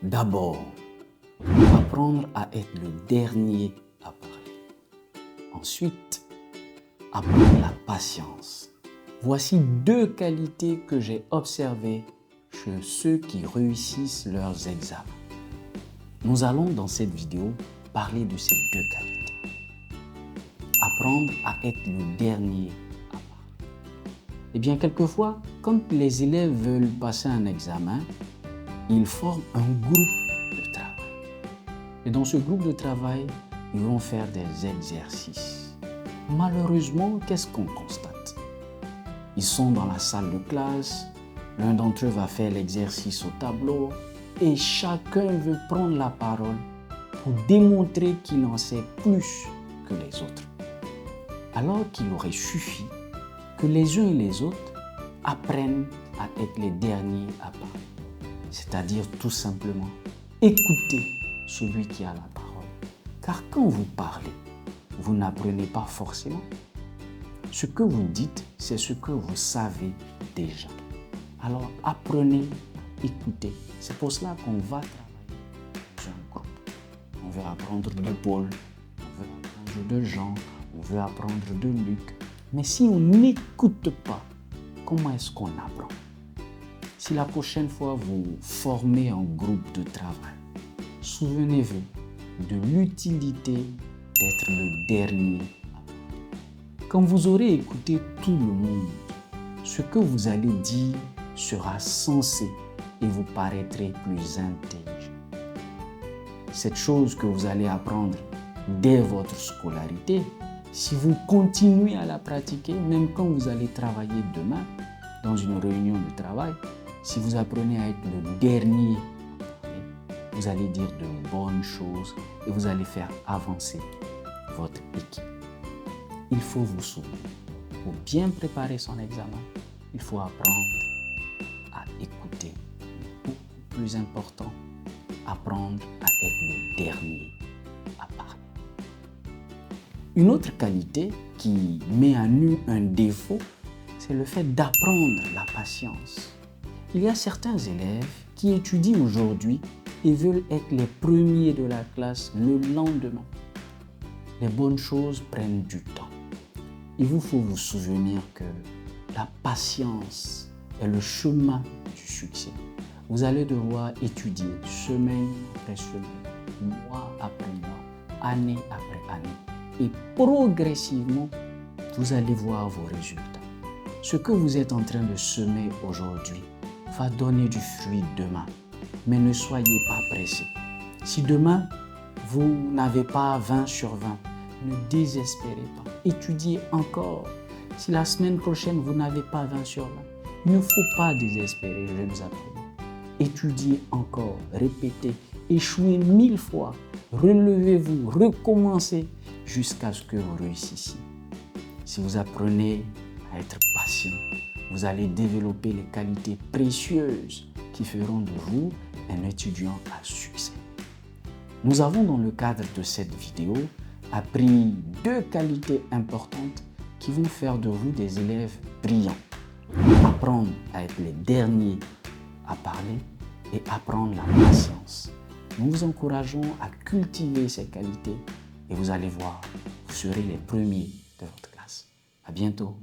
D'abord, apprendre à être le dernier à parler. Ensuite, apprendre la patience. Voici deux qualités que j'ai observées chez ceux qui réussissent leurs examens. Nous allons dans cette vidéo parler de ces deux qualités. Apprendre à être le dernier à parler. Eh bien, quelquefois, quand les élèves veulent passer un examen, ils forment un groupe de travail. Et dans ce groupe de travail, ils vont faire des exercices. Malheureusement, qu'est-ce qu'on constate? Ils sont dans la salle de classe, l'un d'entre eux va faire l'exercice au tableau et chacun veut prendre la parole pour démontrer qu'il en sait plus que les autres. Alors qu'il aurait suffi que les uns et les autres apprennent à être les derniers à parler. C'est-à-dire tout simplement écouter celui qui a la parole. Car quand vous parlez, vous n'apprenez pas forcément. Ce que vous dites, c'est ce que vous savez déjà. Alors apprenez, écoutez. C'est pour cela qu'on va travailler dans un groupe. On veut apprendre de Paul, on veut apprendre de Jean, on veut apprendre de Luc. Mais si on n'écoute pas, comment est-ce qu'on apprend? Si la prochaine fois vous formez un groupe de travail, souvenez-vous de l'utilité d'être le dernier. Quand vous aurez écouté tout le monde, ce que vous allez dire sera sensé et vous paraîtrez plus intelligent. Cette chose que vous allez apprendre dès votre scolarité, si vous continuez à la pratiquer, même quand vous allez travailler demain dans une réunion de travail, si vous apprenez à être le dernier, vous allez dire de bonnes choses et vous allez faire avancer votre équipe. Il faut vous souvenir, pour bien préparer son examen, il faut apprendre à écouter. Beaucoup plus important, apprendre à être le dernier à parler. Une autre qualité qui met à nu un défaut, c'est le fait d'apprendre la patience. Il y a certains élèves qui étudient aujourd'hui et veulent être les premiers de la classe le lendemain. Les bonnes choses prennent du temps. Il vous faut vous souvenir que la patience est le chemin du succès. Vous allez devoir étudier semaine après semaine, mois après mois, année après année. Et progressivement, vous allez voir vos résultats. Ce que vous êtes en train de semer aujourd'hui va donner du fruit demain. Mais ne soyez pas pressés. Si demain, vous n'avez pas 20 sur 20, ne désespérez pas. Étudiez encore. Si la semaine prochaine, vous n'avez pas 20 sur 20, il ne faut pas désespérer, jeunes apprenants. Étudiez encore, répétez, échouez 1000 fois, relevez-vous, recommencez jusqu'à ce que vous réussissiez. Si vous apprenez à être patient, vous allez développer les qualités précieuses qui feront de vous un étudiant à succès. Nous avons dans le cadre de cette vidéo appris deux qualités importantes qui vont faire de vous des élèves brillants. Apprendre à être les derniers à parler et apprendre la patience. Nous vous encourageons à cultiver ces qualités et vous allez voir, vous serez les premiers de votre classe. À bientôt.